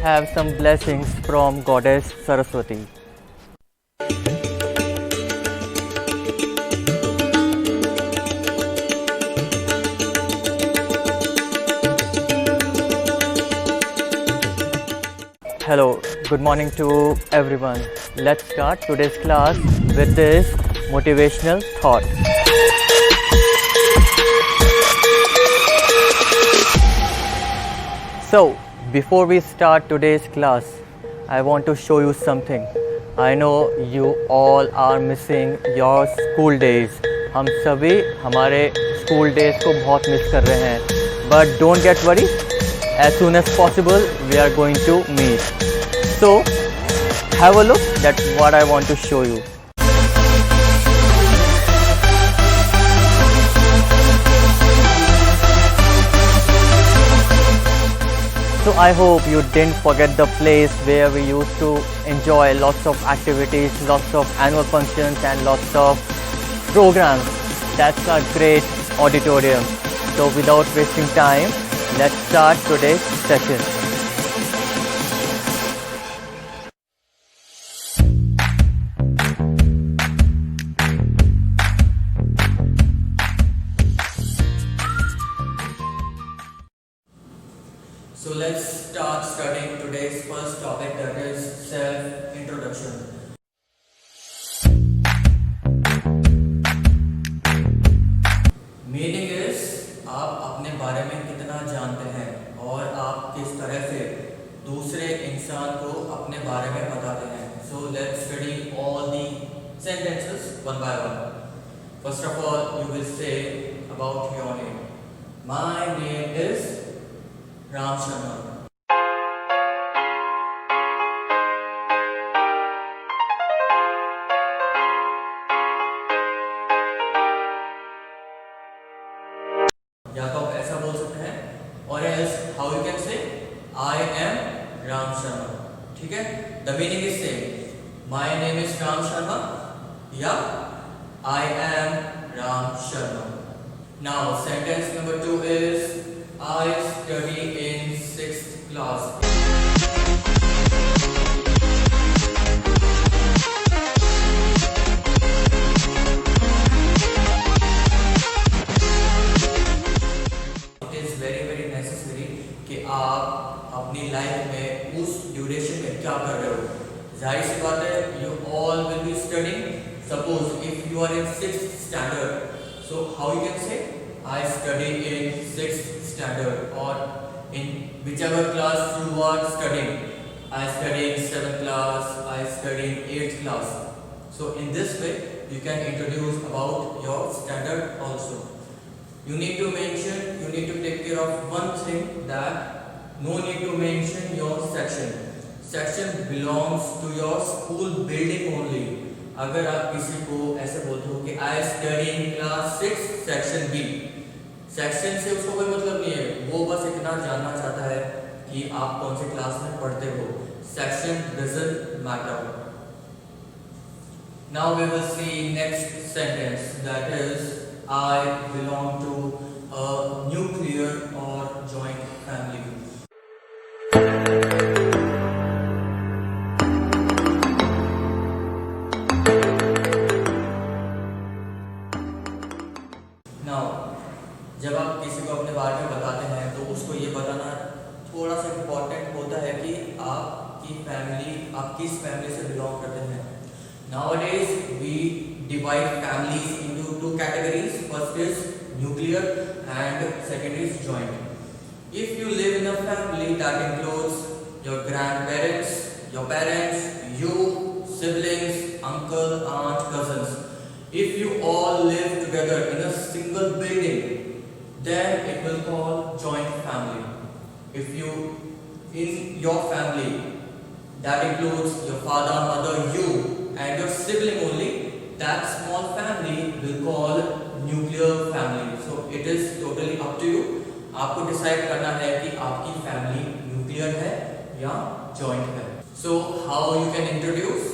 have some blessings from Goddess Saraswati. Hello, good morning to everyone. Let's start today's class with this motivational thought. So, before we start today's class, I want to show you something. I know you all are missing your school days. हम सभी हमारे school days को बहुत miss कर रहे हैं. But don't get worried. As soon as possible, we are going to meet. So, have a look. That's what I want to show you. So I hope you didn't forget the place where we used to enjoy lots of activities, lots of annual functions and lots of programs. That's a great auditorium. So without wasting time, let's start today's session. So let's start studying today's first topic, that is self-introduction. Meaning is आप अपने बारे में कितना जानते हैं और आप किस तरह से दूसरे इंसान को अपने बारे में बताते हैं. So let's study all the sentences one by one. First of all, you will say about your name. My name is Ram Sharma. या तो आप ऐसा बोल सकते हैं, और else how you can say I am Ram Sharma. ठीक है? The meaning is same. My name is Ram Sharma या I am Ram Sharma. Now sentence number 2 is I study in 6th class. It is very necessary कि आप अपनी life में उस duration में क्या कर रहे हो. जाहिर सी बात है, you all will be studying. Suppose if you are in 6th standard, so how you can say I study in 6th standard, or in whichever class you are studying. I study in 7th class, I study in 8th class. So in this way you can introduce about your standard also. You need to mention, you need to take care of one thing, that no need to mention your section. Section belongs to your school building only. अगर आप किसी को ऐसे बोलते हो कि I study in class 6 section B, section से उसको कोई मतलब नहीं है, वो बस इतना जानना चाहता है कि आप कौन से क्लास में पढ़ते हो. Section doesn't matter. Now we will see next sentence, that is I belong to a nuclear or joint family. जब आप किसी को अपने बारे में बताते हैं तो उसको ये बताना थोड़ा सा इम्पोर्टेंट होता है कि आपकी फैमिली, आप किस फैमिली से बिलोंग करते हैं. Nowadays we divide families into two categories. First is nuclear and second is joint. If you live in a family that includes your grandparents, your parents, you, siblings, uncle, aunt, cousins, if you all live together in a single building, then it will call joint family. If you, in your family, that includes your father, mother, you and your sibling only, that small family will call nuclear family. So it is totally up to you. आपको decide करना है कि आपकी family nuclear है या joint है. So how you can introduce?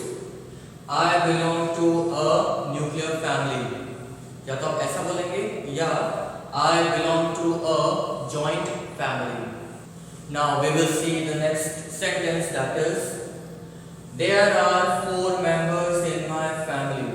I belong to a nuclear family. या तो आप ऐसा बोलेंगे या I belong to a joint family. Now we will see the next sentence, that is, there are 4 members in my family.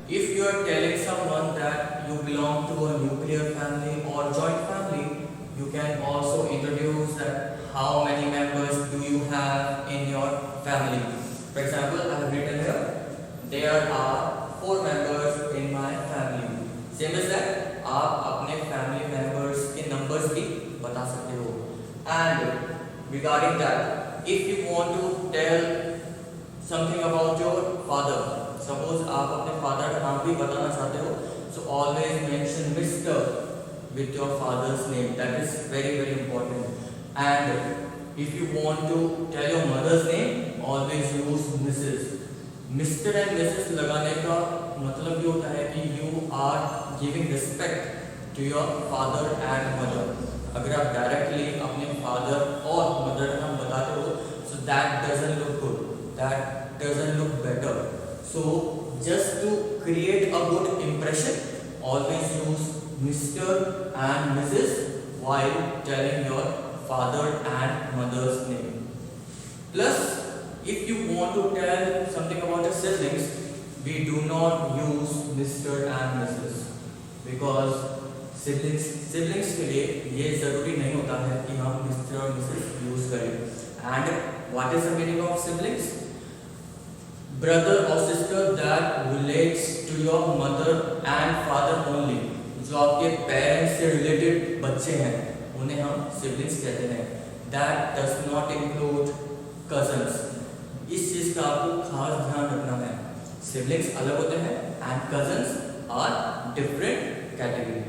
If you are telling someone that you belong to a nuclear family or joint family, you can also introduce that how many members do you have in your family. For example, I have written here, there are 4 members in my family. Same as that, आप अपने family members के numbers भी बता सकते हो. And regarding that, if you want to tell something about your father, suppose आप अपने father का नाम भी बताना चाहते हो, so always mention Mr. with your father's name. That is very very important. And if you want to tell your mother's name, always use Mrs. Mr. and Mrs. लगाने का मतलब ये होता है कि you are giving respect to your father and mother. अगर आप directly अपने father और mother का नाम बताते हो, so that doesn't look good. That doesn't look better. So just to create a good impression, always use Mr. and Mrs. while telling your father and mother's name. Plus, if you want to tell something about your siblings, we do not use Mr. and Mrs. because siblings के लिए ये ज़रूरी नहीं होता है कि हम Mr. और Mrs. यूज़ करें. And what is the meaning of siblings? Brother or sister that relates to your mother and father only. जो आपके पेरेंट्स से रिलेटेड बच्चे हैं, उन्हें हम siblings कहते हैं. That does not include cousins. इस चीज का आपको खास ध्यान रखना है. Siblings अलग होते हैं and cousins are different category.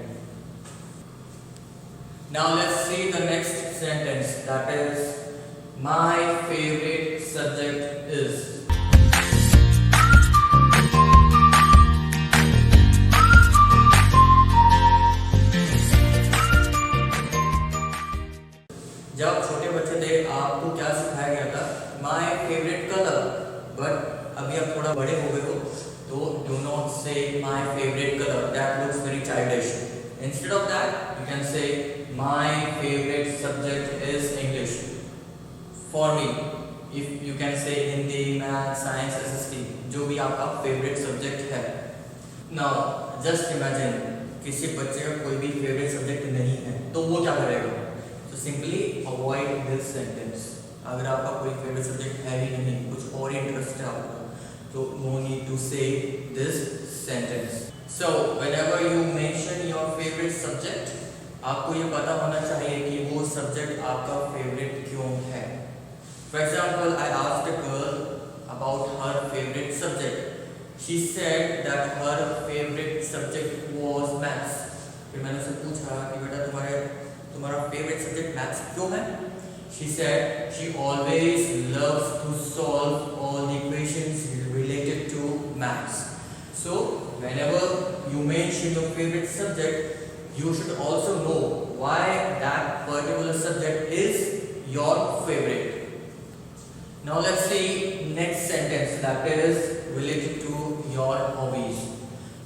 Now let's see the next sentence, that is, my favorite subject is. जब छोटे बच्चे थे आपको क्या सिखाया गया था? My favorite color. But अभी आप थोड़ा बड़े हो गए हो तो do not say my favorite color. That looks very childish. Instead of that, you can say my favorite subject is English. For me, if you can say Hindi, Math, Science, SST, जो भी आपका favorite subject है. Now, just imagine किसी बच्चे का कोई भी favorite subject नहीं है, तो वो क्या करेगा? So simply avoid this sentence. अगर आपका कोई favorite subject है ही नहीं, कुछ और इंटरेस्ट है आपको, तो no need to say this sentence. So whenever you mention your favorite subject, आपको ये पता होना चाहिए कि वो subject आपका favorite क्यों है. For example, I asked a girl about her favorite subject. She said that her favorite subject was maths. फिर मैंने उससे पूछा कि बेटा तुम्हारा favorite subject maths क्यों है? She said she always loves to solve all the equations related to maths. So whenever you mention your favorite subject, you should also know why that particular subject is your favorite. Now let's see next sentence, that is related to your hobbies.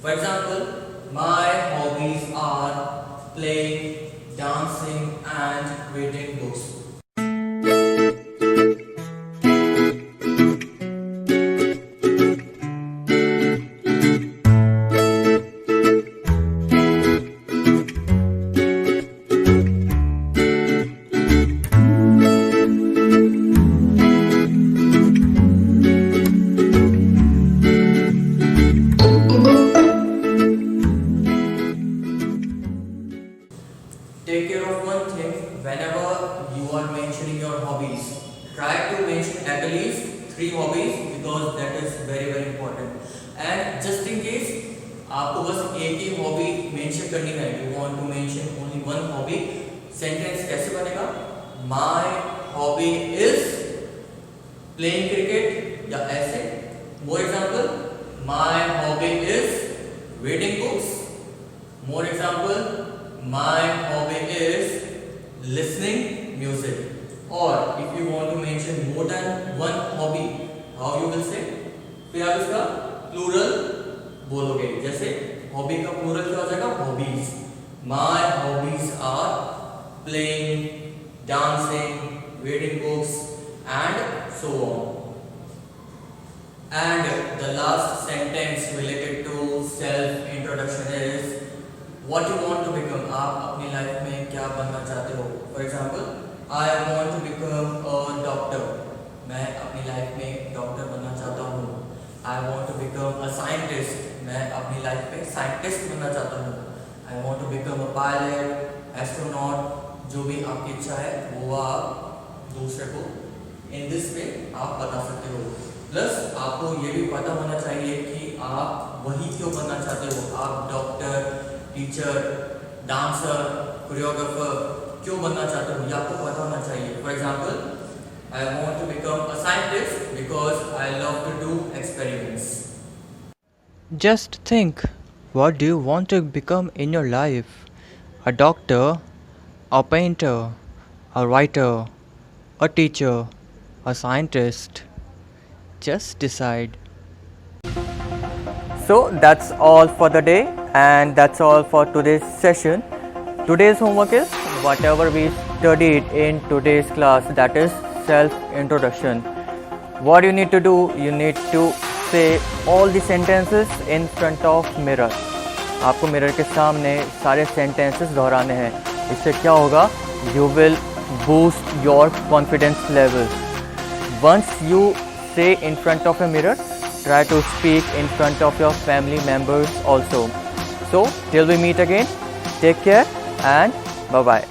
For example, my hobbies are playing, dancing and reading books. Take care of one thing whenever you are mentioning your hobbies. Try to mention at least 3 hobbies because that is very very important. And just in case आपको बस एक ही hobby mention करनी है, you want to mention only one hobby, sentence कैसे बनेगा? My hobby is playing cricket या ऐसे. More example, my hobby is reading books. More example, my hobby is listening music. Or if you want to mention more than one hobby, how hobbies are playing, dancing, reading books, and so on. And the last sentence related to self introduction is what you want to become. आप अपनी life में क्या बनना चाहते हो. For example, I want to become a doctor. मैं अपनी life में डॉक्टर बनना चाहता हूँ. I want to become a scientist. मैं अपनी लाइफ में साइंटिस्ट बनना चाहता हूँ. I want to become a pilot, astronaut. जो भी आपकी इच्छा है वो आप दूसरे को इन दिस वे आप बता सकते हो. प्लस आपको ये भी पता होना चाहिए कि आप वही क्यों बनना चाहते हो. आप डॉक्टर, टीचर, डांसर, कोरियोग्राफर क्यों बनना चाहते हो ये आपको पता होना चाहिए. For example, I want to become a scientist because I love to do experiments. Just think, what do you want to become in your life? A doctor, a painter, a writer, a teacher, a scientist? Just decide. So that's all for the day, and that's all for today's session. Today's homework is whatever we studied in today's class, that is self-introduction. What you need to do, you need to say all the sentences in front of mirror. आपको mirror के सामने सारे sentences दोहराने हैं. इससे क्या होगा? You will boost your confidence level. Once you say in front of a mirror, try to speak in front of your family members also. So till we meet again, take care and bye bye.